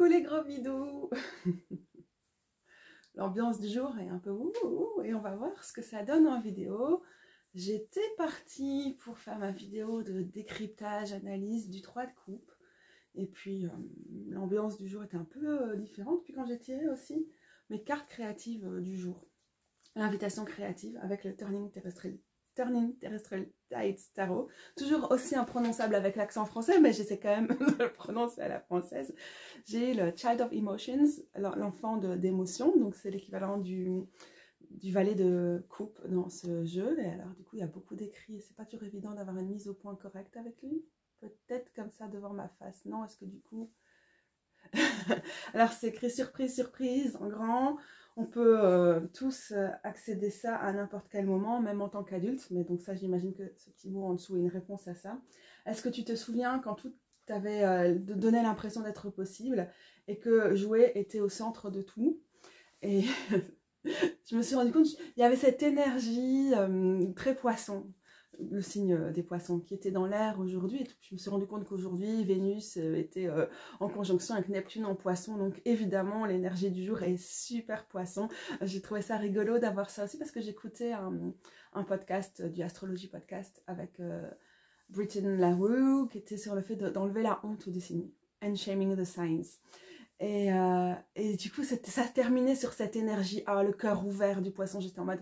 Coucou les gros bidous. L'ambiance du jour est un peu ouh, et on va voir ce que ça donne en vidéo. J'étais partie pour faire ma vidéo de décryptage, analyse du 3 de coupe. Et puis l'ambiance du jour était un peu différente. Puis quand j'ai tiré aussi mes cartes créatives du jour. L'invitation créative avec le Turning Terrestrial Tides Tarot. Toujours aussi imprononçable avec l'accent français, mais j'essaie quand même de le prononcer à la française. J'ai le Child of Emotions, l'enfant d'émotions, donc c'est l'équivalent du valet de coupe dans ce jeu. Et alors du coup, il y a beaucoup d'écrits, c'est pas toujours évident d'avoir une mise au point correcte avec lui. Peut-être comme ça devant ma face. Non, est-ce que du coup... Alors c'est écrit surprise, surprise, en grand. On peut tous accéder ça à n'importe quel moment, même en tant qu'adulte. Mais donc ça, j'imagine que ce petit mot en dessous est une réponse à ça. Est-ce que tu te souviens quand tout t'avait donné l'impression d'être possible et que jouer était au centre de tout? Et je me suis rendu compte qu'il y avait cette énergie très poisson. Le signe des poissons qui était dans l'air aujourd'hui. Je me suis rendu compte qu'aujourd'hui, Vénus était en conjonction avec Neptune en poisson. Donc évidemment, l'énergie du jour est super poisson. J'ai trouvé ça rigolo d'avoir ça aussi parce que j'écoutais un podcast, du Astrologie Podcast, avec Britton LaRue, qui était sur le fait d'enlever la honte des signes. Unshaming the signs. Et du coup, ça terminait sur cette énergie, le cœur ouvert du poisson. J'étais en mode,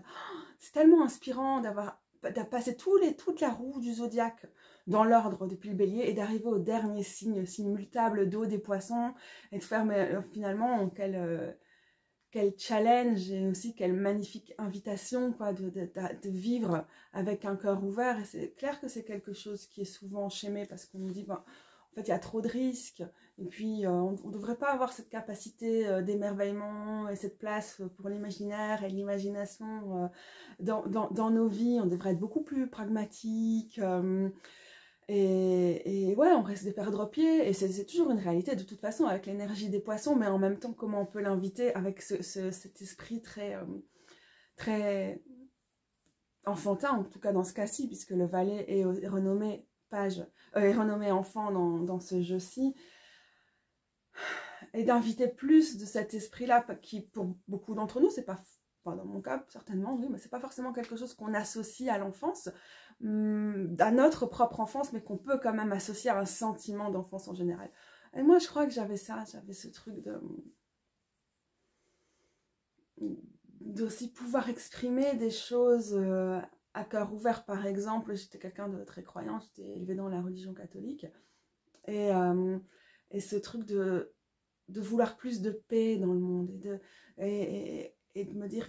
c'est tellement inspirant d'avoir passer toute la roue du zodiaque dans l'ordre depuis le bélier et d'arriver au dernier signe mutable d'eau des poissons et de faire finalement quel challenge et aussi quelle magnifique invitation quoi, de vivre avec un cœur ouvert. Et c'est clair que c'est quelque chose qui est souvent schémé parce qu'on nous dit en fait il y a trop de risques et puis on ne devrait pas avoir cette capacité d'émerveillement et cette place pour l'imaginaire et l'imagination dans nos vies. On devrait être beaucoup plus pragmatique et ouais, on risque de perdre pied et c'est toujours une réalité de toute façon avec l'énergie des poissons, mais en même temps comment on peut l'inviter avec cet esprit très enfantin, en tout cas dans ce cas-ci, puisque le valet est renommé est renommé enfant dans ce jeu-ci, et d'inviter plus de cet esprit-là, qui pour beaucoup d'entre nous, c'est pas dans mon cas certainement, oui, mais c'est pas forcément quelque chose qu'on associe à l'enfance, à notre propre enfance, mais qu'on peut quand même associer à un sentiment d'enfance en général. Et moi, je crois que j'avais ce truc d'aussi pouvoir exprimer des choses à cœur ouvert. Par exemple, j'étais quelqu'un de très croyant, j'étais élevée dans la religion catholique, et ce truc de vouloir plus de paix dans le monde, et de me dire,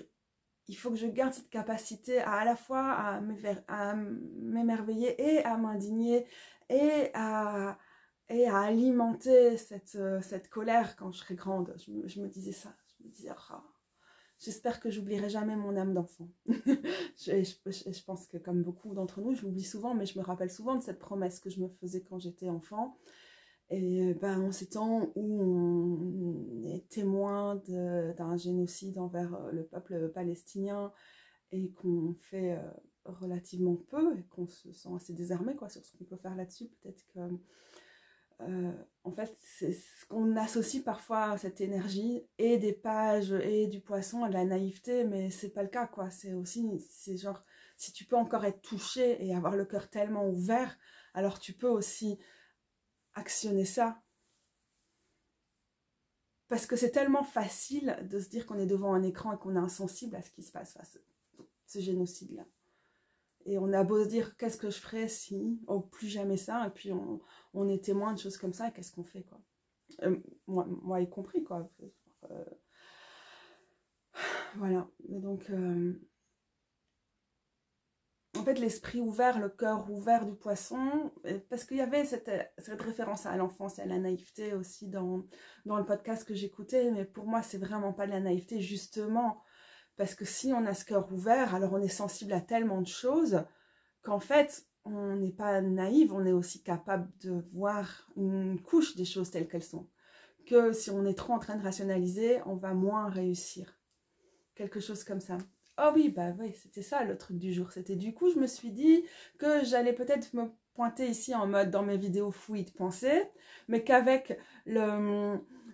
il faut que je garde cette capacité à la fois à m'émerveiller et à m'indigner et à alimenter cette colère quand je serai grande. Je me disais ça, je me disais, j'espère que j'oublierai jamais mon âme d'enfant. je pense que comme beaucoup d'entre nous, je l'oublie souvent, mais je me rappelle souvent de cette promesse que je me faisais quand j'étais enfant. Et en ces temps où on est témoin d'un génocide envers le peuple palestinien et qu'on fait relativement peu et qu'on se sent assez désarmé sur ce qu'on peut faire là-dessus, peut-être que en fait c'est ce qu'on associe parfois à cette énergie et des pages et du poisson à de la naïveté, mais c'est pas le cas quoi. C'est genre, si tu peux encore être touché et avoir le cœur tellement ouvert, alors tu peux aussi actionner ça, parce que c'est tellement facile de se dire qu'on est devant un écran et qu'on est insensible à ce qui se passe face à ce génocide là, et on a beau se dire qu'est-ce que je ferais si plus jamais ça, et puis on est témoin de choses comme ça, et qu'est-ce qu'on fait quoi, moi y compris quoi, voilà. Donc en fait, l'esprit ouvert, le cœur ouvert du poisson, parce qu'il y avait cette référence à l'enfance et à la naïveté aussi dans le podcast que j'écoutais, mais pour moi, c'est vraiment pas de la naïveté, justement, parce que si on a ce cœur ouvert, alors on est sensible à tellement de choses qu'en fait, on n'est pas naïve, on est aussi capable de voir une couche des choses telles qu'elles sont. Que si on est trop en train de rationaliser, on va moins réussir. Quelque chose comme ça. Oh oui, oui, c'était ça le truc du jour. C'était du coup, je me suis dit que j'allais peut-être me pointer ici en mode dans mes vidéos fouilles de pensée, mais qu'avec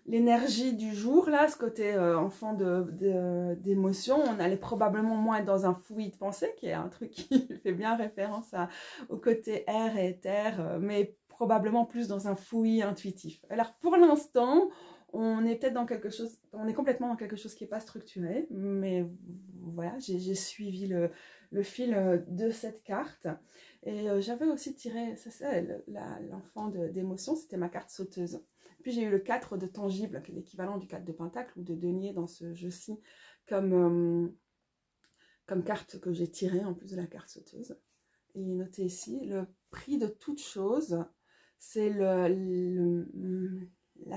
l'énergie du jour, là, ce côté enfant d'émotion, on allait probablement moins être dans un fouillis de pensée, qui est un truc qui fait bien référence au côté air et terre, mais probablement plus dans un fouillis intuitif. Alors pour l'instant, on est peut-être dans quelque chose, on est complètement dans quelque chose qui n'est pas structuré, mais voilà, j'ai suivi le fil de cette carte. Et j'avais aussi tiré, ça c'est l'enfant d'émotion, c'était ma carte sauteuse. Puis j'ai eu le 4 de tangible, qui est l'équivalent du 4 de pentacle ou de denier dans ce jeu-ci, comme carte que j'ai tirée en plus de la carte sauteuse. Et noté ici, le prix de toute chose, c'est la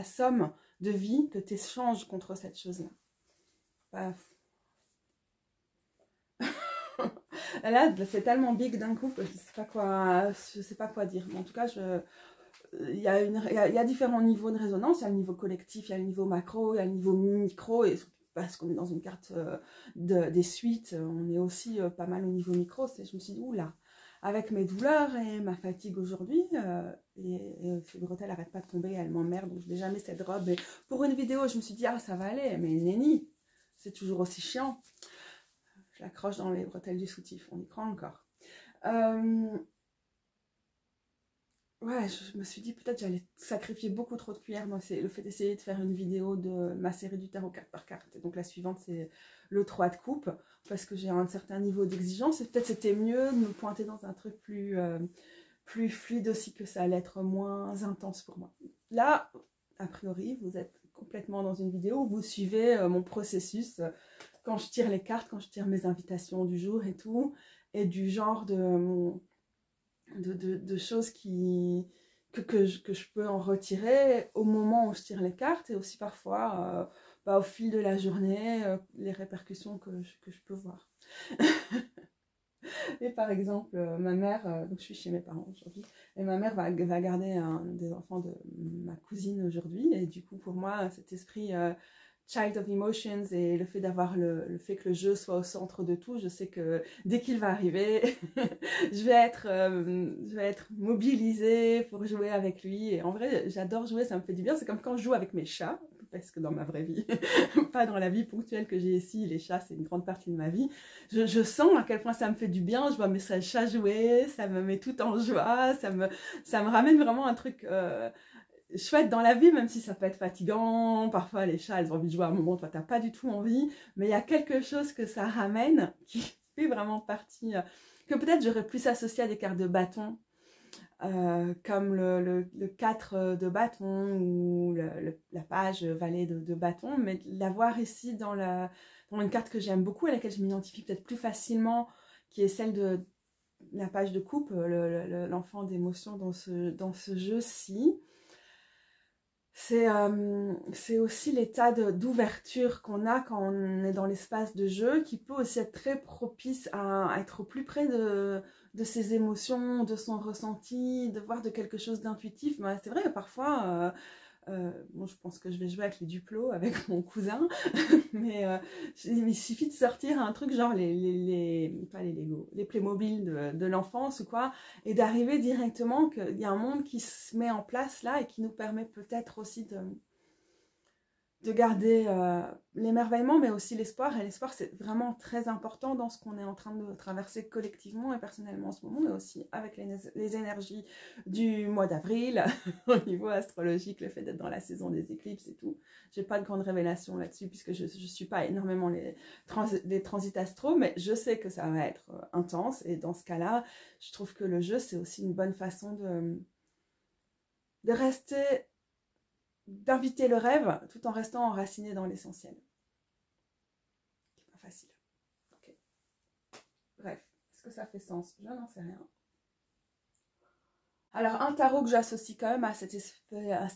somme de vie que tu échanges contre cette chose-là. Là, c'est tellement big d'un coup que je sais pas quoi dire. Mais en tout cas, il y a différents niveaux de résonance. Il y a le niveau collectif, il y a le niveau macro, il y a le niveau micro. Et parce qu'on est dans une carte des suites, on est aussi pas mal au niveau micro. Je me suis dit, oula, avec mes douleurs et ma fatigue aujourd'hui, et ces bretelles n'arrêtent pas de tomber, elles m'emmerdent, donc je n'ai jamais cette robe. Et pour une vidéo, je me suis dit, ah, ça va aller, mais nenni, c'est toujours aussi chiant. Je l'accroche dans les bretelles du soutif, on y croit encore. Ouais, je me suis dit peut-être j'allais sacrifier beaucoup trop de cuillères. Moi, c'est le fait d'essayer de faire une vidéo de ma série du tarot carte par carte. Et donc la suivante, c'est le 3 de coupe, parce que j'ai un certain niveau d'exigence. Et peut-être c'était mieux de me pointer dans un truc plus fluide aussi, que ça allait être moins intense pour moi. Là, a priori, vous êtes complètement dans une vidéo où vous suivez mon processus quand je tire les cartes, quand je tire mes invitations du jour et tout, et du genre de choses que je peux en retirer au moment où je tire les cartes, et aussi parfois au fil de la journée, les répercussions que je peux voir. Et par exemple, ma mère, donc je suis chez mes parents aujourd'hui, et ma mère va garder un des enfants de ma cousine aujourd'hui, et du coup pour moi cet esprit Child of Emotions et le fait d'avoir le fait que le jeu soit au centre de tout, je sais que dès qu'il va arriver, je vais être mobilisée pour jouer avec lui. Et en vrai, j'adore jouer, ça me fait du bien. C'est comme quand je joue avec mes chats, parce que dans ma vraie vie, pas dans la vie ponctuelle que j'ai ici, les chats, c'est une grande partie de ma vie. Je sens à quel point ça me fait du bien. Je vois mes chats jouer, ça me met tout en joie, ça me ramène vraiment un truc chouette dans la vie, même si ça peut être fatigant. Parfois, les chats, elles ont envie de jouer à un moment, toi, t'as pas du tout envie. Mais il y a quelque chose que ça ramène qui fait vraiment partie, que peut-être j'aurais plus associé à des cartes de bâton, comme le 4 de bâton ou la page valet de bâton. Mais l'avoir ici dans une carte que j'aime beaucoup, à laquelle je m'identifie peut-être plus facilement, qui est celle de la page de coupe, l'enfant d'émotion dans ce jeu-ci. C'est aussi l'état d'ouverture qu'on a quand on est dans l'espace de jeu, qui peut aussi être très propice à être au plus près de ses émotions, de son ressenti, de voir de quelque chose d'intuitif. C'est vrai, parfois, bon, je pense que je vais jouer avec les Duplo, avec mon cousin, mais il suffit de sortir un truc genre pas les Lego, les Playmobil de l'enfance ou quoi, et d'arriver directement qu'il y a un monde qui se met en place là et qui nous permet peut-être aussi de garder l'émerveillement, mais aussi l'espoir. Et l'espoir, c'est vraiment très important dans ce qu'on est en train de traverser collectivement et personnellement en ce moment, mais aussi avec les énergies du mois d'avril, au niveau astrologique, le fait d'être dans la saison des éclipses et tout. J'ai pas de grande révélation là-dessus, puisque je suis pas énormément les transits astro, mais je sais que ça va être intense. Et dans ce cas-là, je trouve que le jeu, c'est aussi une bonne façon de rester... d'inviter le rêve tout en restant enraciné dans l'essentiel. C'est pas facile. Okay. Bref, est-ce que ça fait sens? Je n'en sais rien. Alors, un tarot que j'associe quand même à cet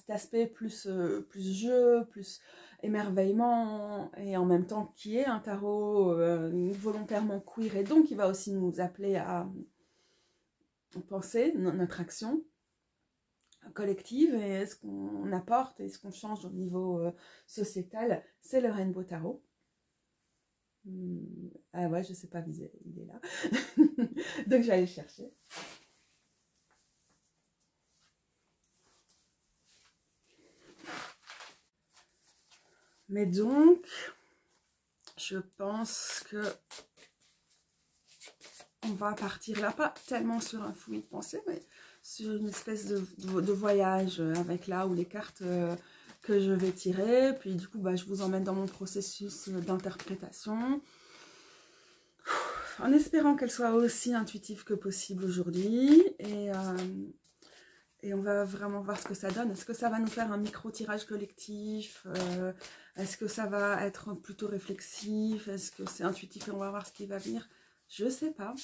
aspect plus jeu, plus émerveillement, et en même temps qui est un tarot volontairement queer, et donc qui va aussi nous appeler à penser notre action collective et ce qu'on apporte et ce qu'on change au niveau sociétal, c'est le Rainbow Tarot. Ah ouais, je sais pas viser, il est là. Donc je vais aller le chercher. Mais donc, je pense que on va partir là, pas tellement sur un fouillis de pensée, mais sur une espèce de voyage avec là où les cartes que je vais tirer. Puis du coup, bah, je vous emmène dans mon processus d'interprétation. En espérant qu'elle soit aussi intuitive que possible aujourd'hui. Et on va vraiment voir ce que ça donne. Est-ce que ça va nous faire un micro-tirage collectif? Est-ce que ça va être plutôt réflexif? Est-ce que c'est intuitif et on va voir ce qui va venir? Je ne sais pas.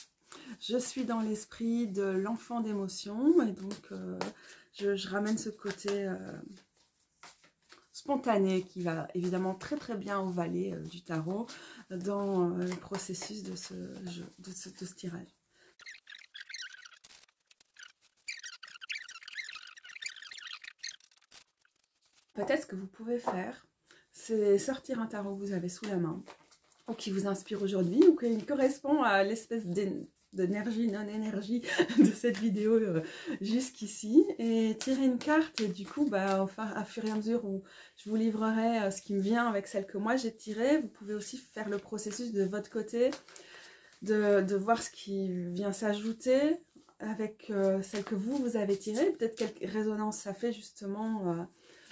Je suis dans l'esprit de l'enfant d'émotion et donc je ramène ce côté spontané qui va évidemment très très bien au valet du tarot dans le processus de ce jeu, de ce tirage. Peut-être ce que vous pouvez faire, c'est sortir un tarot que vous avez sous la main, ou qui vous inspire aujourd'hui, ou qui correspond à l'espèce d'énergie, non-énergie de cette vidéo jusqu'ici, et tirer une carte, et du coup, bah, enfin, à fur et à mesure où je vous livrerai ce qui me vient avec celle que moi j'ai tirée, vous pouvez aussi faire le processus de votre côté, de voir ce qui vient s'ajouter avec celle que vous avez tirée, peut-être quelle résonance ça fait justement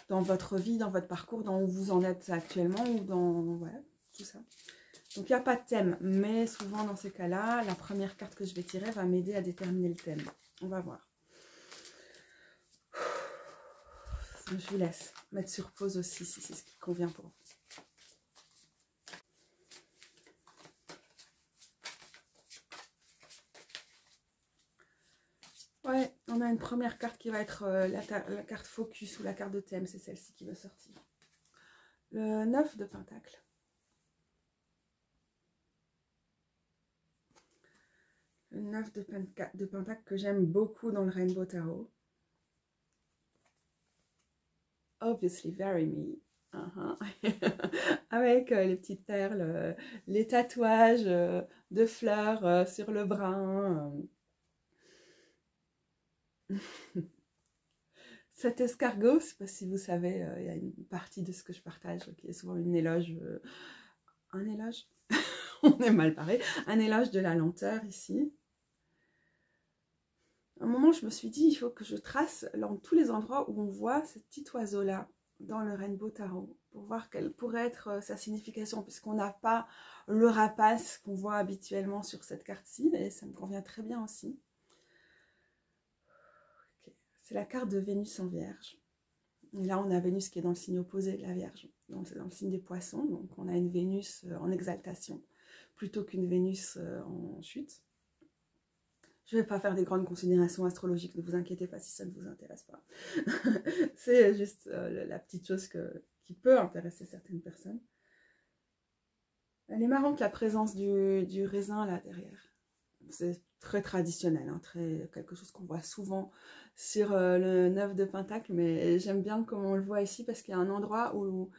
dans votre vie, dans votre parcours, dans où vous en êtes actuellement, ou dans ouais, tout ça. Donc il n'y a pas de thème, mais souvent dans ces cas-là, la première carte que je vais tirer va m'aider à déterminer le thème. On va voir. Je vous laisse mettre sur pause aussi si c'est ce qui convient pour vous. Ouais, on a une première carte qui va être la carte focus ou la carte de thème, c'est celle-ci qui va sortir. Le 9 de Pentacle. Le 9 de Pentacle que j'aime beaucoup dans le Rainbow Tarot. Obviously very me. Avec les petites perles, les tatouages de fleurs sur le bras. Cet escargot, je ne sais pas si vous savez, il y a une partie de ce que je partage qui est souvent une éloge, un éloge, on est mal paré, un éloge de la lenteur ici. À un moment, je me suis dit, il faut que je trace dans tous les endroits où on voit ce petit oiseau-là dans le Rainbow Tarot, pour voir quelle pourrait être sa signification, puisqu'on n'a pas le rapace qu'on voit habituellement sur cette carte-ci, et ça me convient très bien aussi. C'est la carte de Vénus en Vierge. Et là, on a Vénus qui est dans le signe opposé de la Vierge. Donc, c'est dans le signe des Poissons. Donc, on a une Vénus en exaltation plutôt qu'une Vénus en chute. Je ne vais pas faire des grandes considérations astrologiques. Ne vous inquiétez pas si ça ne vous intéresse pas. C'est juste la petite chose qui peut intéresser certaines personnes. Elle est marrante, la présence du raisin là derrière. C'est très traditionnel, hein, quelque chose qu'on voit souvent sur le 9 de Pentacle, mais j'aime bien comment on le voit ici parce qu'il y a un endroit où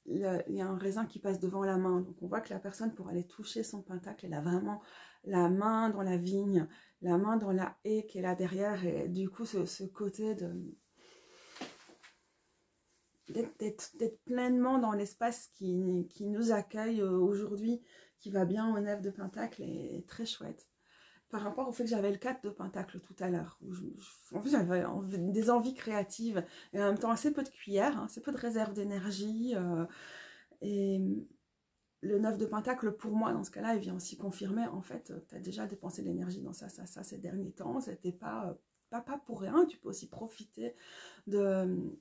il y a un raisin qui passe devant la main. Donc on voit que la personne, pour aller toucher son Pentacle, elle a vraiment la main dans la vigne, la main dans la haie qui est là derrière, et du coup ce côté d'être pleinement dans l'espace qui nous accueille aujourd'hui, qui va bien au 9 de Pentacle, est très chouette. Par rapport au fait que j'avais le 4 de Pentacle tout à l'heure, en fait j'avais des envies créatives, et en même temps assez peu de cuillères, hein, assez peu de réserve d'énergie, et le 9 de Pentacle, pour moi, dans ce cas-là, il vient aussi confirmer, en fait, tu as déjà dépensé de l'énergie dans ça ces derniers temps, c'était pas pour rien, tu peux aussi profiter d'un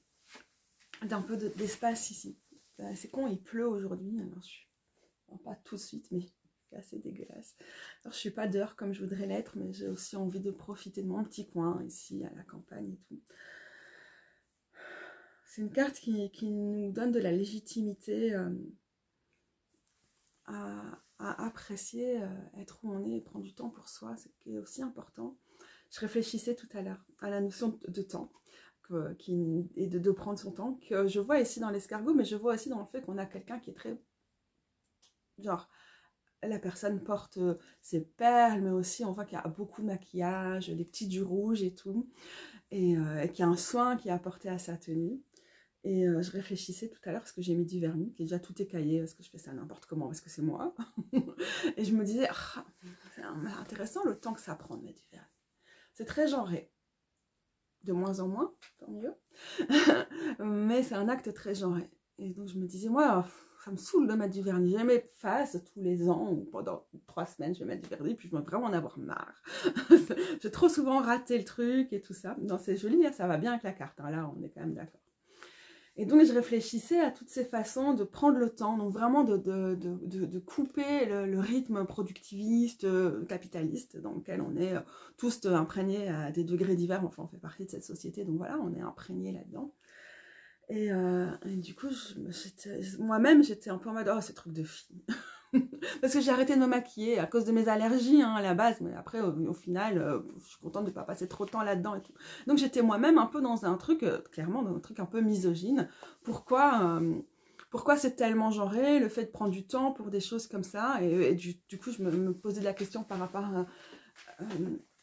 peu d'espace ici. C'est con, il pleut aujourd'hui, alors pas tout de suite, mais c'est assez dégueulasse. Alors je suis pas dehors comme je voudrais l'être, mais j'ai aussi envie de profiter de mon petit coin ici à la campagne et tout. C'est une carte qui nous donne de la légitimité à apprécier être où on est et prendre du temps pour soi, ce qui est aussi important. Je réfléchissais tout à l'heure à la notion de temps et de prendre son temps, que je vois ici dans l'escargot, mais je vois aussi dans le fait qu'on a quelqu'un qui est très genre, la personne porte ses perles, mais aussi on voit qu'il y a beaucoup de maquillage, les petits du rouge et tout, et qu'il y a un soin qui est apporté à sa tenue. Et je réfléchissais tout à l'heure parce que j'ai mis du vernis, qui est déjà tout écaillé, parce que je fais ça n'importe comment, parce que c'est moi. Et je me disais, ah, c'est intéressant le temps que ça prend de mettre du vernis. C'est très genré. De moins en moins, tant mieux. Mais c'est un acte très genré. Et donc je me disais, moi, ça me saoule de mettre du vernis. J'ai mes faces tous les ans, ou pendant 3 semaines, je vais mettre du vernis, puis je vais vraiment en avoir marre. J'ai trop souvent raté le truc et tout ça. Non, c'est joli, ça va bien avec la carte, hein, là, on est quand même d'accord. Et donc, je réfléchissais à toutes ces façons de prendre le temps, donc vraiment de couper le rythme productiviste, capitaliste, dans lequel on est tous imprégnés à des degrés divers. Enfin, on fait partie de cette société, donc voilà, on est imprégnés là-dedans. Et du coup, moi-même, j'étais un peu en mode, oh, c'est truc de fille. Parce que j'ai arrêté de me maquiller à cause de mes allergies, hein, à la base, mais après, au final, je suis contente de ne pas passer trop de temps là-dedans et tout. Donc j'étais moi-même un peu dans un truc, clairement, dans un truc un peu misogyne. Pourquoi c'est tellement genré, le fait de prendre du temps pour des choses comme ça, et du coup, je me posais la question par rapport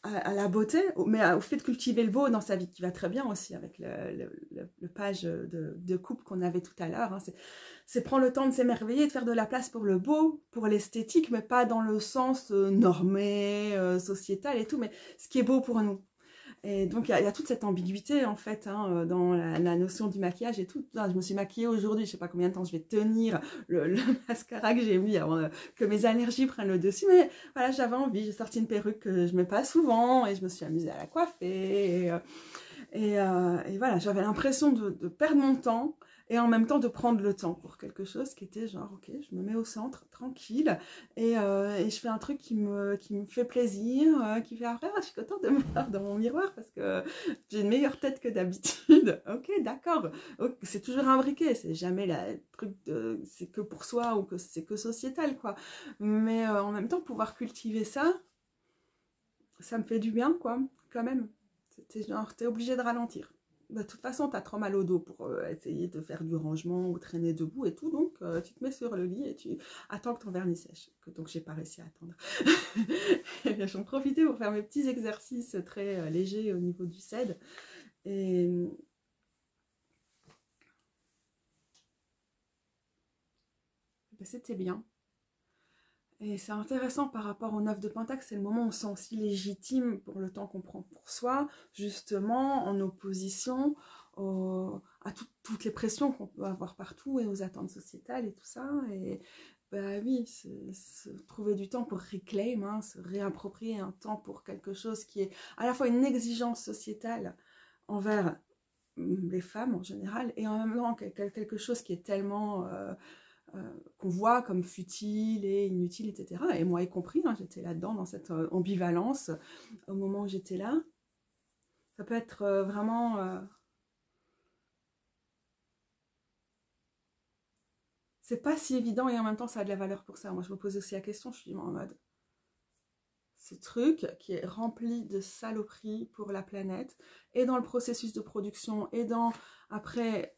à la beauté, mais au fait de cultiver le beau dans sa vie, qui va très bien aussi avec le page de couple qu'on avait tout à l'heure, hein. C'est prendre le temps de s'émerveiller, de faire de la place pour le beau, pour l'esthétique, mais pas dans le sens normé, sociétal et tout, mais ce qui est beau pour nous. Et donc, il y a toute cette ambiguïté, en fait, hein, dans la notion du maquillage et tout. Je me suis maquillée aujourd'hui, je ne sais pas combien de temps je vais tenir le mascara que j'ai mis avant que mes allergies prennent le dessus. Mais voilà, j'avais envie, j'ai sorti une perruque que je ne mets pas souvent et je me suis amusée à la coiffer. Et voilà, j'avais l'impression de perdre mon temps et en même temps de prendre le temps pour quelque chose qui était genre, ok, je me mets au centre, tranquille, et je fais un truc qui me fait plaisir, qui fait après, je suis contente de me voir dans mon miroir parce que j'ai une meilleure tête que d'habitude. Ok, d'accord. Okay, c'est toujours imbriqué, c'est jamais le truc c'est que pour soi ou que c'est que sociétal, quoi. Mais en même temps, pouvoir cultiver ça, ça me fait du bien, quoi, quand même. T'es genre, t'es obligé de ralentir. De toute façon, t'as trop mal au dos pour essayer de faire du rangement ou traîner debout et tout, donc tu te mets sur le lit et tu attends que ton vernis sèche. Donc, j'ai pas réussi à attendre. J'en profitais pour faire mes petits exercices très légers au niveau du CED. Et ben, c'était bien. Et c'est intéressant par rapport au 9 de Pentacle, c'est le moment où on se sent aussi légitime pour le temps qu'on prend pour soi, justement en opposition à toutes les pressions qu'on peut avoir partout et aux attentes sociétales et tout ça. Et bah oui, trouver du temps pour reclaim, hein, se réapproprier un temps pour quelque chose qui est à la fois une exigence sociétale envers les femmes en général et en même temps quelque chose qui est tellement... qu'on voit comme futile et inutile, etc. Et moi y compris, hein, j'étais là-dedans, dans cette ambivalence au moment où j'étais là. Ça peut être vraiment... c'est pas si évident et en même temps ça a de la valeur pour ça. Moi je me pose aussi la question, je suis en mode... Ce truc qui est rempli de saloperies pour la planète, et dans le processus de production, et dans, après...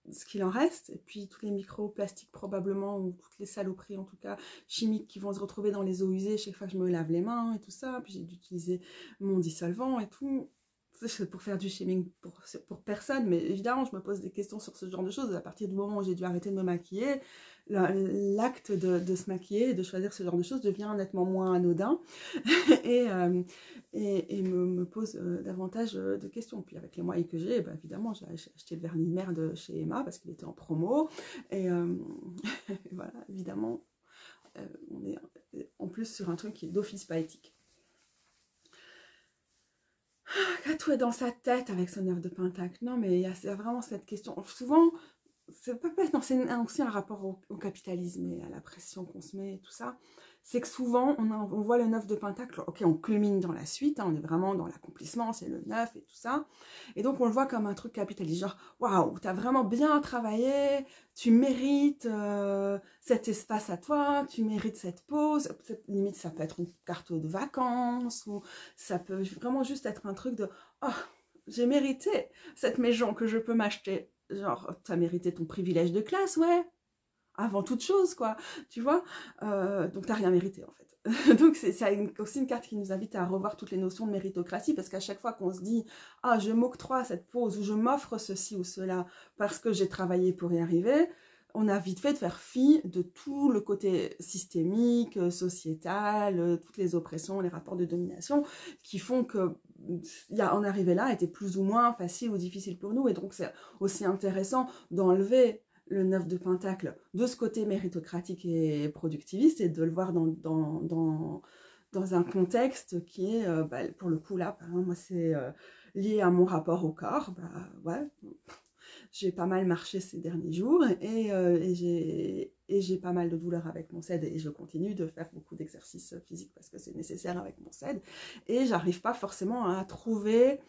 ce qu'il en reste, et puis tous les microplastiques probablement, ou toutes les saloperies en tout cas chimiques qui vont se retrouver dans les eaux usées chaque fois que je me lave les mains et tout ça, puis j'ai dû utiliser mon dissolvant et tout, c'est pour faire du shaming pour personne, mais évidemment je me pose des questions sur ce genre de choses. À partir du moment où j'ai dû arrêter de me maquiller, l'acte de se maquiller et de choisir ce genre de choses devient nettement moins anodin et me pose davantage de questions. Puis avec les moyens que j'ai, bah, évidemment j'ai acheté le vernis de merde chez Emma parce qu'il était en promo et voilà, évidemment on est en plus sur un truc qui est d'office pas éthique. Tout est dans sa tête avec ce 9 de Pentacle. Non, mais il y a vraiment cette question. Souvent, c'est aussi un rapport au capitalisme et à la pression qu'on se met et tout ça. C'est que souvent, on voit le 9 de Pentacle, ok, on culmine dans la suite, hein, on est vraiment dans l'accomplissement, c'est le 9 et tout ça. Et donc, on le voit comme un truc capitaliste, genre, waouh, t'as vraiment bien travaillé, tu mérites cet espace à toi, tu mérites cette pause. Limite, ça peut être une carte de vacances, ou ça peut vraiment juste être un truc de, oh, j'ai mérité cette maison que je peux m'acheter. Genre, t'as mérité ton privilège de classe, ouais. avant toute chose, quoi, tu vois. Donc, t'as rien mérité, en fait. Donc, c'est aussi une carte qui nous invite à revoir toutes les notions de méritocratie, parce qu'à chaque fois qu'on se dit « Ah, je m'octroie cette pause » ou « Je m'offre ceci ou cela parce que j'ai travaillé pour y arriver », on a vite fait de faire fi de tout le côté systémique, sociétal, toutes les oppressions, les rapports de domination, qui font que en arriver là était plus ou moins facile ou difficile pour nous. Et donc, c'est aussi intéressant d'enlever le 9 de Pentacle de ce côté méritocratique et productiviste et de le voir dans un contexte qui est, pour le coup là, par exemple, moi c'est lié à mon rapport au corps, ouais, j'ai pas mal marché ces derniers jours et j'ai pas mal de douleurs avec mon CED et je continue de faire beaucoup d'exercices physiques parce que c'est nécessaire avec mon CED et j'arrive pas forcément à trouver,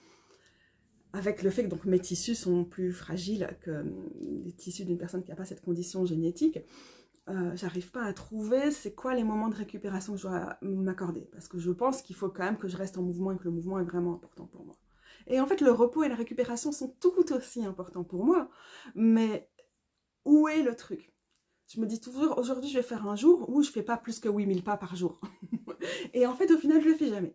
avec le fait que donc, mes tissus sont plus fragiles que les tissus d'une personne qui n'a pas cette condition génétique, j'arrive pas à trouver c'est quoi les moments de récupération que je dois m'accorder parce que je pense qu'il faut quand même que je reste en mouvement et que le mouvement est vraiment important pour moi. Et en fait, le repos et la récupération sont tout aussi importants pour moi. Mais où est le truc? Je me dis toujours, aujourd'hui, je vais faire un jour où je ne fais pas plus que 8000 pas par jour. Et en fait, au final, je ne le fais jamais.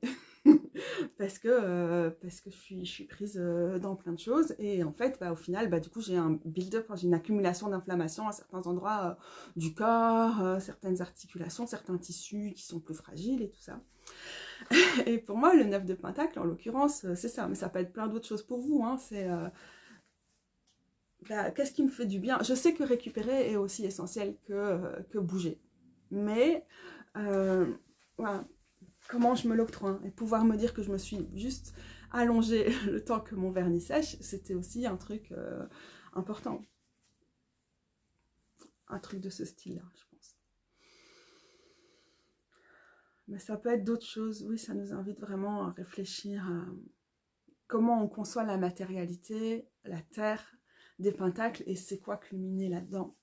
parce que je suis prise dans plein de choses. Et en fait, au final, du coup, j'ai un build-up, j'ai une accumulation d'inflammation à certains endroits du corps, certaines articulations, certains tissus qui sont plus fragiles et tout ça. Et pour moi, le 9 de Pentacle, en l'occurrence, c'est ça. Mais ça peut être plein d'autres choses pour vous. Hein. C'est qu'est-ce qui me fait du bien? Je sais que récupérer est aussi essentiel que bouger. Mais voilà, comment je me l'octroie? Et pouvoir me dire que je me suis juste allongée le temps que mon vernis sèche, c'était aussi un truc important. Un truc de ce style-là, je pense. Mais ça peut être d'autres choses. Oui, ça nous invite vraiment à réfléchir à comment on conçoit la matérialité, la terre, des pentacles, et c'est quoi culminer là-dedans.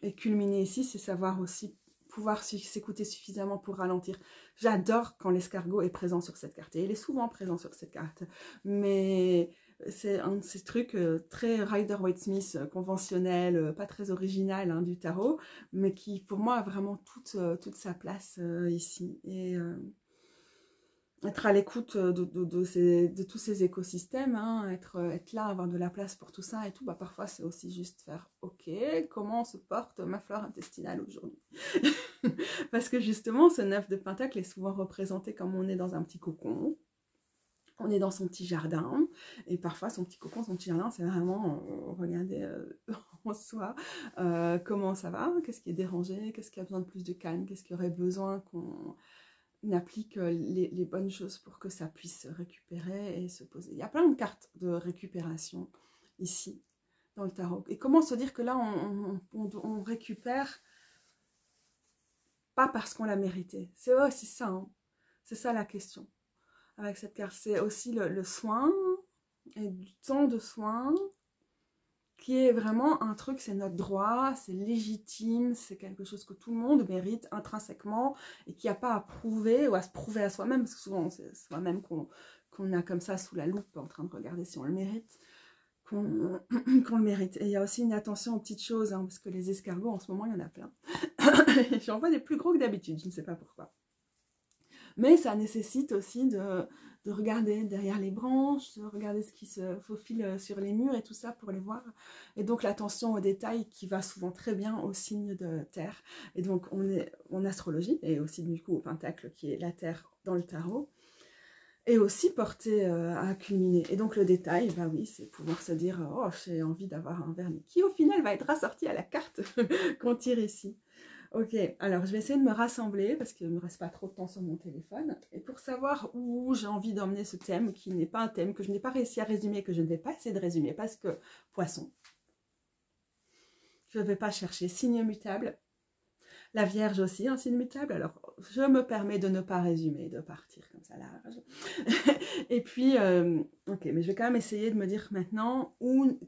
Et culminer ici, c'est savoir aussi pouvoir s'écouter suffisamment pour ralentir. J'adore quand l'escargot est présent sur cette carte, et il est souvent présent sur cette carte, mais c'est un de ces trucs très Rider-Waite-Smith, conventionnel, pas très original hein, du tarot, mais qui pour moi a vraiment toute sa place ici. Et être à l'écoute de tous ces écosystèmes, hein, être là, avoir de la place pour tout ça et tout, parfois c'est aussi juste faire « Ok, comment se porte ma flore intestinale aujourd'hui ?» Parce que justement, ce 9 de Pentacle est souvent représenté comme on est dans un petit cocon, on est dans son petit jardin, et parfois son petit cocon, son petit jardin, c'est vraiment regarder en soi comment ça va, qu'est-ce qui est dérangé, qu'est-ce qui a besoin de plus de calme, qu'est-ce qui aurait besoin qu'on applique les bonnes choses pour que ça puisse récupérer et se poser. Il y a plein de cartes de récupération ici, dans le tarot. Et comment se dire que là, on récupère pas parce qu'on l'a mérité. C'est aussi ça, hein. C'est ça la question. Avec cette carte, c'est aussi le soin, et du temps de soin, qui est vraiment un truc, c'est notre droit, c'est légitime, c'est quelque chose que tout le monde mérite intrinsèquement et qui n'a pas à prouver ou à se prouver à soi-même, parce que souvent c'est soi-même qu'on a comme ça sous la loupe en train de regarder si on le mérite, qu'on le mérite. Et il y a aussi une attention aux petites choses, hein, parce que les escargots en ce moment il y en a plein. J'en vois des plus gros que d'habitude, je ne sais pas pourquoi. Mais ça nécessite aussi de regarder derrière les branches, de regarder ce qui se faufile sur les murs et tout ça pour les voir. Et donc l'attention aux détails qui va souvent très bien au signe de terre. Et donc on est en astrologie, et aussi du coup au pentacle qui est la terre dans le tarot, et aussi porté à culminer. Et donc le détail, oui, c'est pouvoir se dire « Oh, j'ai envie d'avoir un vernis » qui au final va être assorti à la carte qu'on tire ici. Ok, alors je vais essayer de me rassembler parce qu'il ne me reste pas trop de temps sur mon téléphone. Et pour savoir où j'ai envie d'emmener ce thème, qui n'est pas un thème que je n'ai pas réussi à résumer, que je ne vais pas essayer de résumer parce que poisson. Je ne vais pas chercher signe mutable. La Vierge aussi, un signe mutable. Alors je me permets de ne pas résumer, de partir comme ça large. Et puis, ok, mais je vais quand même essayer de me dire maintenant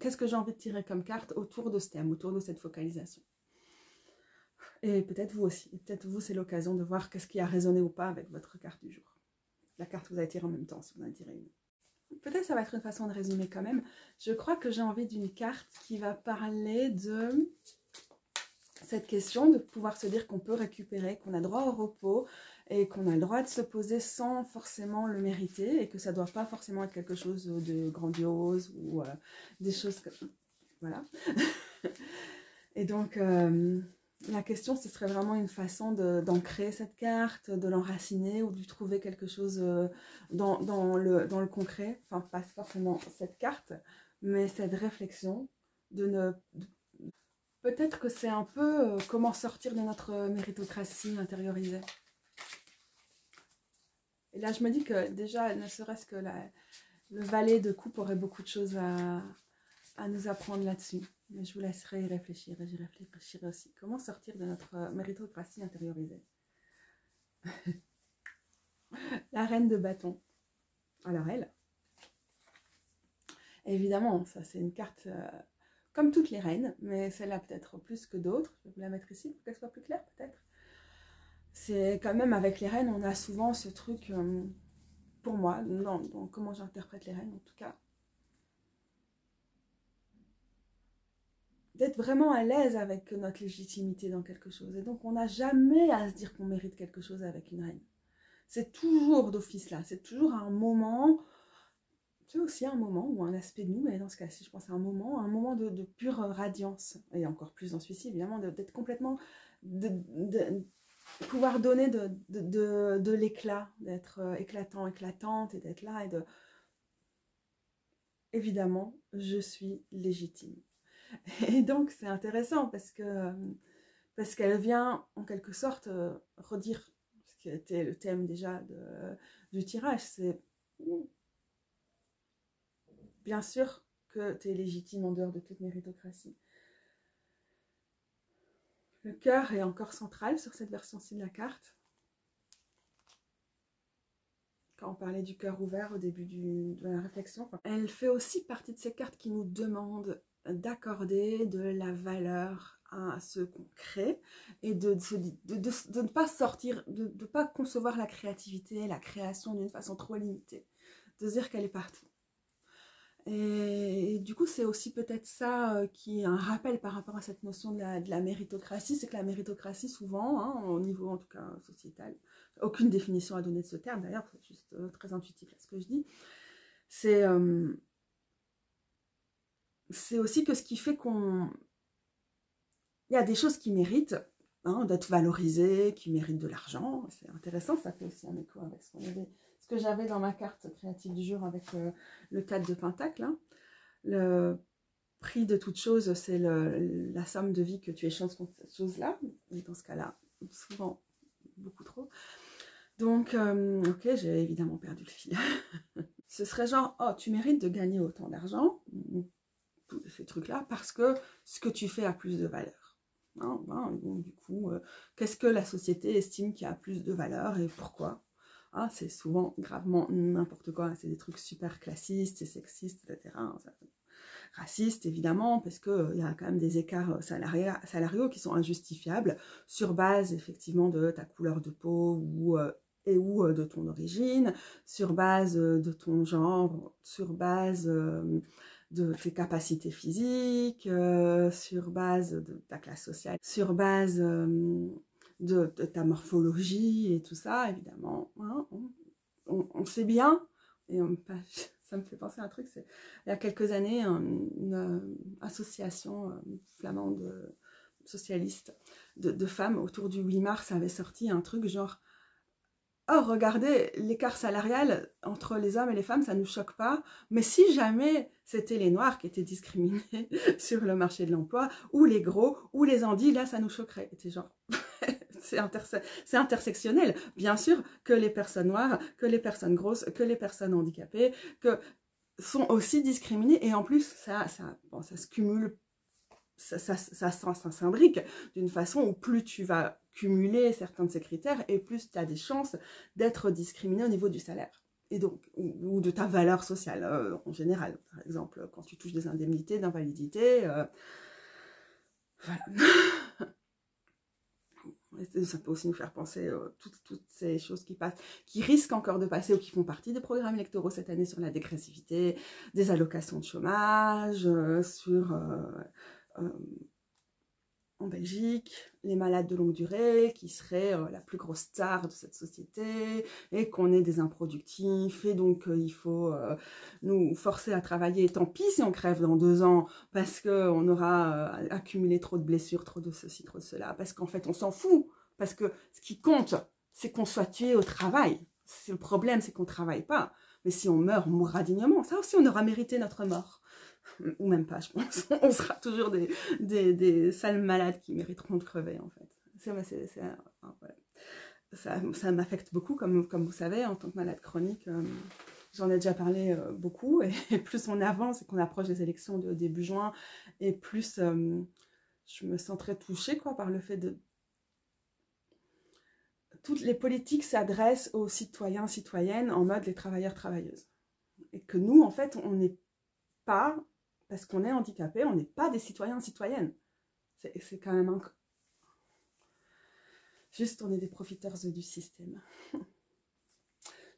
qu'est-ce que j'ai envie de tirer comme carte autour de ce thème, autour de cette focalisation. Et peut-être vous aussi. Et peut-être vous, c'est l'occasion de voir qu'est-ce qui a résonné ou pas avec votre carte du jour. La carte que vous avez tirée en même temps, si vous en avez tiré une. peut-être ça va être une façon de résumer quand même. Je crois que j'ai envie d'une carte qui va parler de cette question de pouvoir se dire qu'on peut récupérer, qu'on a droit au repos et qu'on a le droit de se poser sans forcément le mériter et que ça ne doit pas forcément être quelque chose de grandiose ou des choses comme... Voilà. Et donc, la question, ce serait vraiment une façon d'ancrer cette carte, de l'enraciner ou de trouver quelque chose dans le concret. Enfin, pas forcément cette carte, mais cette réflexion de ne... Peut-être que c'est un peu comment sortir de notre méritocratie intériorisée. Et là, je me dis que déjà, ne serait-ce que le valet de coupe aurait beaucoup de choses à nous apprendre là-dessus. Mais je vous laisserai y réfléchir et j'y réfléchirai aussi. Comment sortir de notre méritocratie intériorisée? La reine de bâton. Alors elle, évidemment, ça c'est une carte comme toutes les reines, mais celle-là peut-être plus que d'autres. Je vais vous la mettre ici pour qu'elle soit plus claire peut-être. C'est quand même avec les reines, on a souvent ce truc, pour moi, dans comment j'interprète les reines en tout cas, d'être vraiment à l'aise avec notre légitimité dans quelque chose. Et donc on n'a jamais à se dire qu'on mérite quelque chose avec une reine. C'est toujours d'office là, c'est toujours un moment, c'est aussi un moment ou un aspect de nous, mais dans ce cas-ci je pense à un moment de pure radiance, et encore plus dans celui-ci évidemment, d'être complètement, de pouvoir donner de l'éclat, d'être éclatant, éclatante, et d'être là, et de... Évidemment, je suis légitime. Et donc c'est intéressant parce qu'elle vient en quelque sorte redire ce qui était le thème déjà du tirage, c'est bien sûr que tu es légitime en dehors de toute méritocratie. Le cœur est encore central sur cette version-ci de la carte. Quand on parlait du cœur ouvert au début de la réflexion, elle fait aussi partie de ces cartes qui nous demandent d'accorder de la valeur à ce qu'on crée et de ne pas sortir, de ne pas concevoir la créativité, la création d'une façon trop limitée, de se dire qu'elle est partout. Et du coup, c'est aussi peut-être ça qui est un rappel par rapport à cette notion de la méritocratie, c'est que la méritocratie, souvent, hein, au niveau en tout cas sociétal, aucune définition à donner de ce terme d'ailleurs, c'est juste très intuitif là, ce que je dis, c'est aussi que ce qui fait qu'on... Il y a des choses qui méritent hein, d'être valorisées, qui méritent de l'argent, c'est intéressant, ça fait aussi un écho avec ce que j'avais dans ma carte créative du jour avec le 4 de Pentacle, hein. Le prix de toute chose, c'est la somme de vie que tu échanges contre cette chose-là. Et dans ce cas-là, souvent, beaucoup trop. Donc, ok, j'ai évidemment perdu le fil. Ce serait genre, oh, tu mérites de gagner autant d'argent, tous ces trucs-là, parce que ce que tu fais a plus de valeur. Hein, donc, du coup, qu'est-ce que la société estime qui a plus de valeur et pourquoi? Ah, c'est souvent gravement n'importe quoi, c'est des trucs super classistes et sexistes, etc. Racistes, évidemment, parce qu'il y a quand même des écarts salariaux qui sont injustifiables sur base, effectivement, de ta couleur de peau ou de ton origine, sur base de ton genre, sur base de tes capacités physiques, sur base de ta classe sociale, sur base de ta morphologie et tout ça, évidemment. Hein, on sait bien, et ça me fait penser à un truc, c'est il y a quelques années, une association flamande socialiste de femmes autour du 8 mars avait sorti un truc genre « Oh, regardez, l'écart salarial entre les hommes et les femmes, ça ne nous choque pas, mais si jamais c'était les Noirs qui étaient discriminés sur le marché de l'emploi, ou les gros, ou les handis, là, ça nous choquerait. » Et c'est genre... c'est intersectionnel. Bien sûr que les personnes noires, que les personnes grosses, que les personnes handicapées, que sont aussi discriminées. Et en plus, ça se cumule, ça s'imbrique d'une façon où plus tu vas cumuler certains de ces critères et plus tu as des chances d'être discriminé au niveau du salaire. Et donc, ou de ta valeur sociale en général. Par exemple, quand tu touches des indemnités d'invalidité, voilà. Et ça peut aussi nous faire penser toutes ces choses qui passent, qui risquent encore de passer ou qui font partie des programmes électoraux cette année sur la dégressivité, des allocations de chômage, en Belgique, les malades de longue durée qui seraient la plus grosse star de cette société et qu'on est des improductifs et donc il faut nous forcer à travailler. Tant pis si on crève dans 2 ans parce qu'on aura accumulé trop de blessures, trop de ceci, trop de cela, parce qu'en fait on s'en fout, parce que ce qui compte c'est qu'on soit tué au travail. Le problème c'est qu'on ne travaille pas, mais si on meurt, on mourra dignement. Ça aussi on aura mérité notre mort. Ou même pas, je pense. On sera toujours des sales malades qui mériteront de crever, en fait. Ça m'affecte beaucoup, comme vous savez, en tant que malade chronique. J'en ai déjà parlé beaucoup. Et plus on avance et qu'on approche des élections de début juin, et plus je me sens très touchée quoi, par le fait de... Toutes les politiques s'adressent aux citoyens, citoyennes, en mode les travailleurs, travailleuses. Et que nous, en fait, on n'est pas... Parce qu'on est handicapé, on n'est pas des citoyens, citoyennes. C'est quand même juste, on est des profiteurs du système.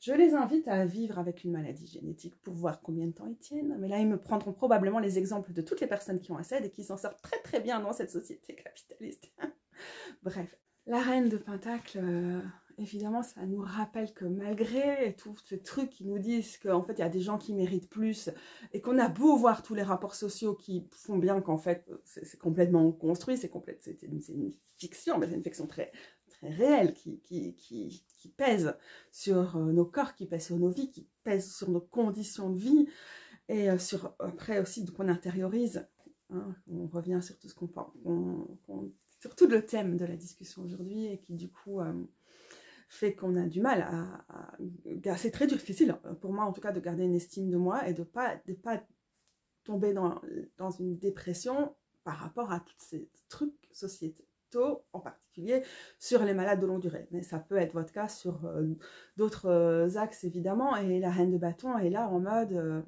Je les invite à vivre avec une maladie génétique pour voir combien de temps ils tiennent. Mais là, ils me prendront probablement les exemples de toutes les personnes qui ont accès et qui s'en sortent très très bien dans cette société capitaliste. Bref, la reine de Pentacle... évidemment, ça nous rappelle que malgré tous ces trucs qui nous disent qu'en fait, il y a des gens qui méritent plus et qu'on a beau voir tous les rapports sociaux qui font bien qu'en fait, c'est complètement construit, c'est une fiction, mais c'est une fiction très, très réelle qui pèse sur nos corps, qui pèse sur nos vies, qui pèse sur nos conditions de vie et après aussi, donc on intériorise. Hein, on revient sur tout ce sur tout le thème de la discussion aujourd'hui et qui du coup... fait qu'on a du mal c'est très difficile, pour moi en tout cas, de garder une estime de moi et de pas tomber dans une dépression par rapport à tous ces trucs sociétaux, en particulier sur les malades de longue durée. Mais ça peut être votre cas sur d'autres axes, évidemment, et la reine de bâton est là en mode...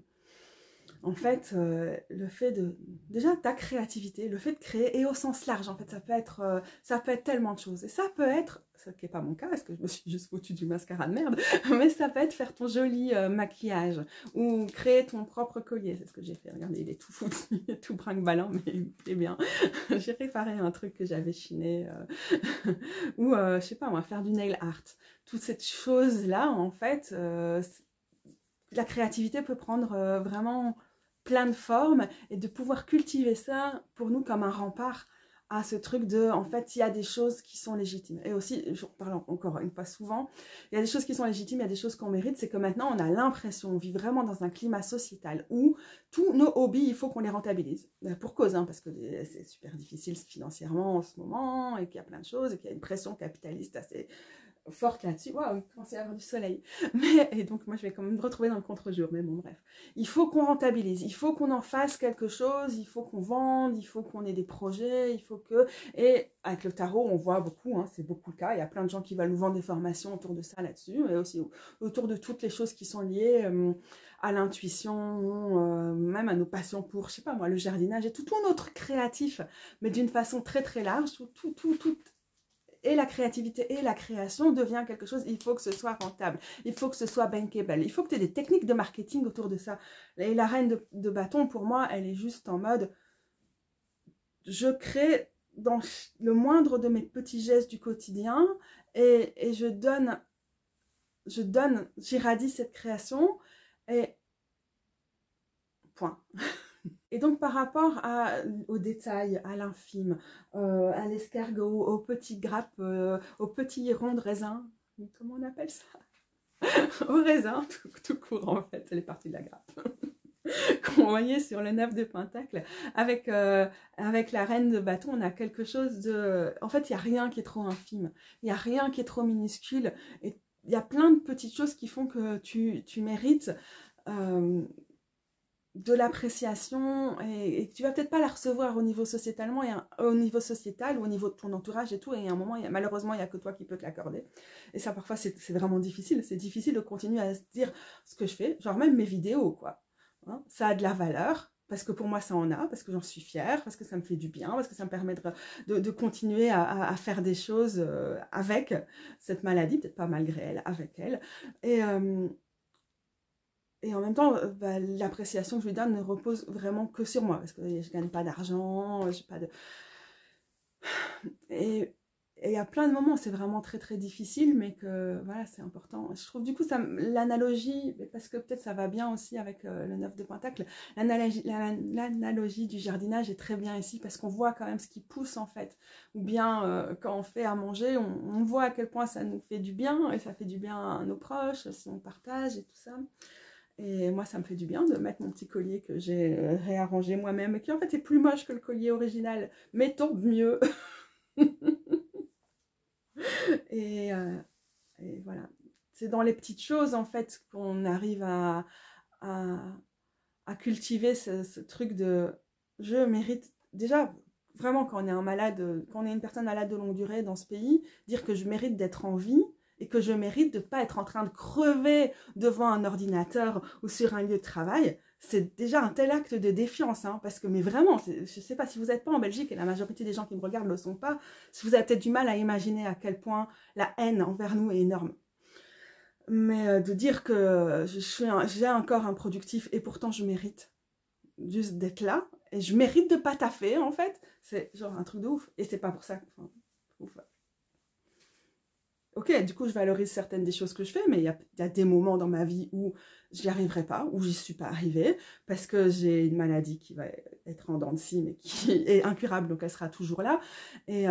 en fait, le fait de... Déjà, ta créativité, le fait de créer, et au sens large, en fait, ça peut être tellement de choses. Et ça peut être, ce qui n'est pas mon cas, parce que je me suis juste foutue du mascara de merde, mais ça peut être faire ton joli maquillage, ou créer ton propre collier. C'est ce que j'ai fait. Regardez, il est tout foutu, tout brinque-ballant, mais il est bien. J'ai réparé un truc que j'avais chiné, ou, je sais pas moi, faire du nail art. Toute cette chose-là, en fait, la créativité peut prendre vraiment... plein de formes et de pouvoir cultiver ça pour nous comme un rempart à ce truc de, en fait, il y a des choses qui sont légitimes. Et aussi, je parle encore une fois souvent, il y a des choses qui sont légitimes, il y a des choses qu'on mérite, c'est que maintenant on a l'impression, on vit vraiment dans un climat sociétal où tous nos hobbies, il faut qu'on les rentabilise. Pour cause, hein, parce que c'est super difficile financièrement en ce moment et qu'il y a plein de choses et qu'il y a une pression capitaliste assez... forte là-dessus. Waouh, il commence à y avoir du soleil. Et donc, moi, je vais quand même me retrouver dans le contre-jour. Mais bon, bref. Il faut qu'on rentabilise. Il faut qu'on en fasse quelque chose. Il faut qu'on vende. Il faut qu'on ait des projets. Il faut que... Et avec le tarot, on voit beaucoup. Hein, c'est beaucoup le cas. Il y a plein de gens qui veulent nous vendre des formations autour de ça là-dessus. Et aussi autour de toutes les choses qui sont liées à l'intuition, même à nos passions pour, je sais pas moi, le jardinage et tout notre créatif. Mais d'une façon très, très large. Tout et la créativité et la création devient quelque chose, il faut que ce soit rentable, il faut que ce soit bankable, il faut que tu aies des techniques de marketing autour de ça. Et la reine de bâton, pour moi, elle est juste en mode, je crée dans le moindre de mes petits gestes du quotidien et j'irradie cette création et point. Et donc, par rapport aux détails, à l'infime, à l'escargot, aux petites grappes, aux petits ronds de raisin, comment on appelle ça? Au raisin, tout court en fait, c'est les parties de la grappe. Qu'on voyait sur le 9 de Pentacle. Avec la reine de bâton, on a quelque chose de... En fait, il n'y a rien qui est trop infime, il n'y a rien qui est trop minuscule. Et il y a plein de petites choses qui font que tu mérites... de l'appréciation et que tu vas peut-être pas la recevoir au niveau sociétalement au niveau sociétal ou au niveau de ton entourage et tout, et à un moment malheureusement il n'y a que toi qui peux te l'accorder, et ça parfois c'est vraiment difficile, de continuer à se dire ce que je fais, genre même mes vidéos quoi, hein, ça a de la valeur, parce que pour moi ça en a, parce que j'en suis fière, parce que ça me fait du bien, parce que ça me permet de continuer à faire des choses avec cette maladie, peut-être pas malgré elle, avec elle. Et en même temps, bah, l'appréciation que je lui donne ne repose vraiment que sur moi, parce que je gagne pas d'argent, j'ai pas de... Et il y a plein de moments où c'est vraiment très très difficile, mais que voilà, c'est important. Je trouve du coup l'analogie, parce que peut-être ça va bien aussi avec le 9 de Pentacle, l'analogie du jardinage est très bien ici, parce qu'on voit quand même ce qui pousse en fait. Ou bien quand on fait à manger, on voit à quel point ça nous fait du bien, et ça fait du bien à nos proches, si on partage et tout ça. Et moi, ça me fait du bien de mettre mon petit collier que j'ai réarrangé moi-même, qui en fait est plus moche que le collier original, mais tombe mieux. et, euh, et voilà. C'est dans les petites choses, en fait, qu'on arrive à, à cultiver ce truc de je mérite. Déjà, vraiment, quand on est un malade, quand on est une personne malade de longue durée dans ce pays, dire que je mérite d'être en vie et que je mérite de ne pas être en train de crever devant un ordinateur ou sur un lieu de travail, c'est déjà un tel acte de défiance, hein, parce que, mais vraiment, je ne sais pas si vous n'êtes pas en Belgique, et la majorité des gens qui me regardent ne le sont pas, si vous avez peut-être du mal à imaginer à quel point la haine envers nous est énorme. Mais de dire que j'ai un corps improductif et pourtant je mérite juste d'être là, et je mérite de pas taffer, en fait, c'est genre un truc de ouf, et c'est pas pour ça, enfin, ouf. Ok, du coup, je valorise certaines des choses que je fais, mais il y a des moments dans ma vie où j'y arriverai pas, où j'y suis pas arrivée, parce que j'ai une maladie qui va être en dents de scie, mais qui est incurable, donc elle sera toujours là, et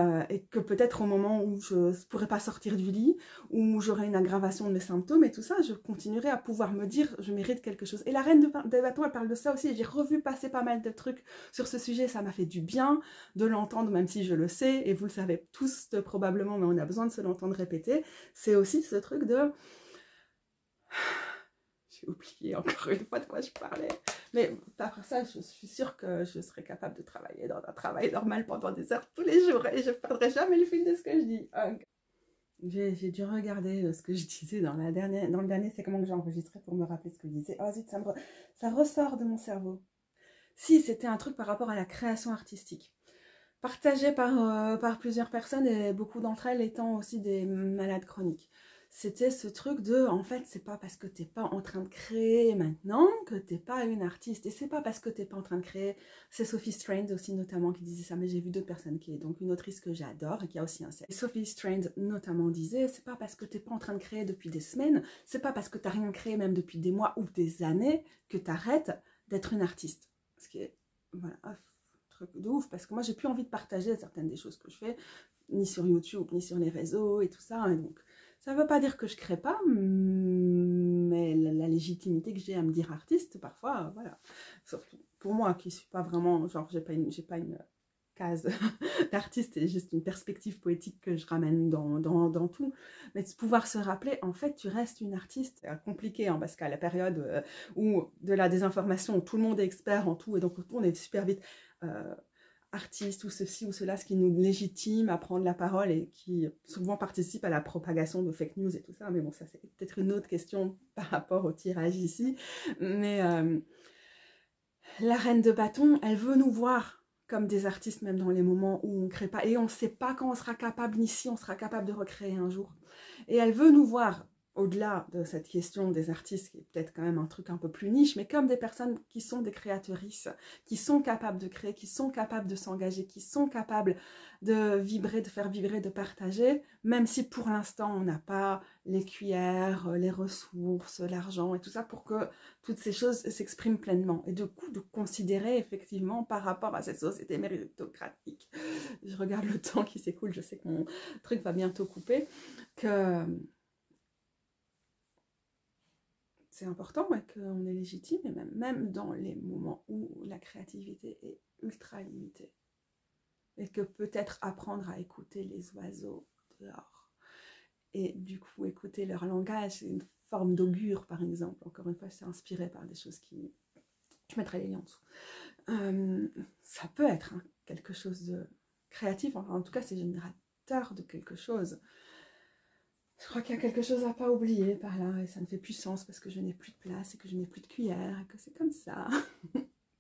que peut-être au moment où je ne pourrai pas sortir du lit, où j'aurai une aggravation de mes symptômes et tout ça, je continuerai à pouvoir me dire, je mérite quelque chose. Et la reine des bâtons, elle parle de ça aussi, j'ai revu passer pas mal de trucs sur ce sujet, ça m'a fait du bien de l'entendre, même si je le sais, et vous le savez tous probablement, mais on a besoin de se l'entendre répéter. C'est aussi ce truc de... J'ai oublié encore une fois de quoi je parlais. Mais après ça, je suis sûre que je serais capable de travailler dans un travail normal pendant des heures tous les jours et je ne perdrai jamais le fil de ce que je dis. J'ai dû regarder ce que je disais dans le dernier segment que j'ai enregistré pour me rappeler ce que je disais. Oh zut, ça ressort de mon cerveau. Si, c'était un truc par rapport à la création artistique. Partagé par plusieurs personnes et beaucoup d'entre elles étant aussi des malades chroniques. C'était ce truc de, en fait, c'est pas parce que t'es pas en train de créer maintenant que t'es pas une artiste. Et c'est pas parce que t'es pas en train de créer. C'est Sophie Strand aussi notamment qui disait ça, mais j'ai vu d'autres personnes qui est donc une autrice que j'adore et qui a aussi un set. Sophie Strand notamment disait, c'est pas parce que t'es pas en train de créer depuis des semaines, c'est pas parce que t'as rien créé même depuis des mois ou des années que t'arrêtes d'être une artiste. Ce qui est, voilà, truc de ouf, parce que moi j'ai plus envie de partager certaines des choses que je fais, ni sur YouTube, ni sur les réseaux et tout ça, et donc ça veut pas dire que je crée pas, mais la légitimité que j'ai à me dire artiste, parfois, voilà, surtout pour moi qui suis pas vraiment, genre j'ai pas une case d'artiste, c'est juste une perspective poétique que je ramène dans tout, mais de pouvoir se rappeler, en fait, tu restes une artiste. C'est compliqué, hein, parce qu'à la période où de la désinformation, où tout le monde est expert en tout, et donc on est super vite artiste ou ceci ou cela, ce qui nous légitime à prendre la parole et qui souvent participe à la propagation de fake news et tout ça, mais bon, ça c'est peut-être une autre question par rapport au tirage ici, mais la reine de bâton, elle veut nous voir comme des artistes, même dans les moments où on ne crée pas. Et on ne sait pas quand on sera capable, ni si on sera capable de recréer un jour. Et elle veut nous voir, au-delà de cette question des artistes, qui est peut-être quand même un truc un peu plus niche, mais comme des personnes qui sont des créatrices, qui sont capables de créer, qui sont capables de s'engager, qui sont capables de vibrer, de faire vibrer, de partager, même si pour l'instant on n'a pas les cuillères, les ressources, l'argent et tout ça pour que toutes ces choses s'expriment pleinement. Et du coup, de considérer effectivement par rapport à cette société méritocratique, je regarde le temps qui s'écoule, je sais que mon truc va bientôt couper, que c'est important et qu'on est légitime, et même dans les moments où la créativité est ultra limitée. Et que peut-être apprendre à écouter les oiseaux dehors, et du coup écouter leur langage, une forme d'augure par exemple, encore une fois c'est inspiré par des choses qui... Je mettrai les liens en dessous. Ça peut être quelque chose de créatif, enfin, en tout cas c'est générateur de quelque chose. Je crois qu'il y a quelque chose à pas oublier par là, et ça ne fait plus sens parce que je n'ai plus de place et que je n'ai plus de cuillère et que c'est comme ça.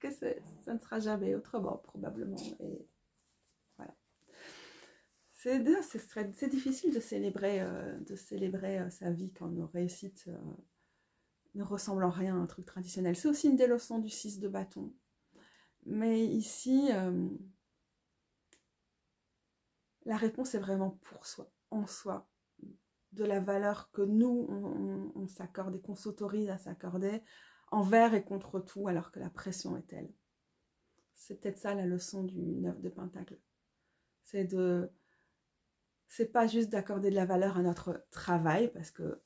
que ça ne sera jamais autrement, probablement. Et voilà. C'est difficile de célébrer sa vie quand nos réussites ne ressemblent en rien à un truc traditionnel. C'est aussi une des leçons du 6 de bâton. Mais ici, la réponse est vraiment pour soi, en soi, de la valeur que nous, on s'accorde et qu'on s'autorise à s'accorder envers et contre tout, alors que la pression est telle. C'est peut-être ça la leçon du 9 de Pentacle. C'est pas juste d'accorder de la valeur à notre travail, parce que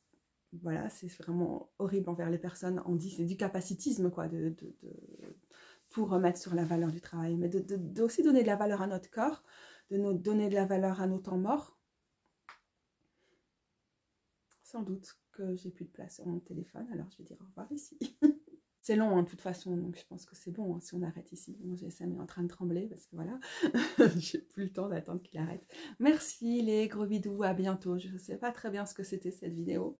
voilà, c'est vraiment horrible envers les personnes. On dit c'est du capacitisme, quoi, de tout remettre sur la valeur du travail, mais de aussi donner de la valeur à notre corps, de nous donner de la valeur à nos temps morts. Sans doute que j'ai plus de place sur mon téléphone, alors je vais dire au revoir ici. C'est long, hein, de toute façon, donc je pense que c'est bon, hein, si on arrête ici. Mon GSM est en train de trembler, parce que voilà, j'ai plus le temps d'attendre qu'il arrête. Merci les gros bidous, à bientôt. Je ne sais pas très bien ce que c'était cette vidéo.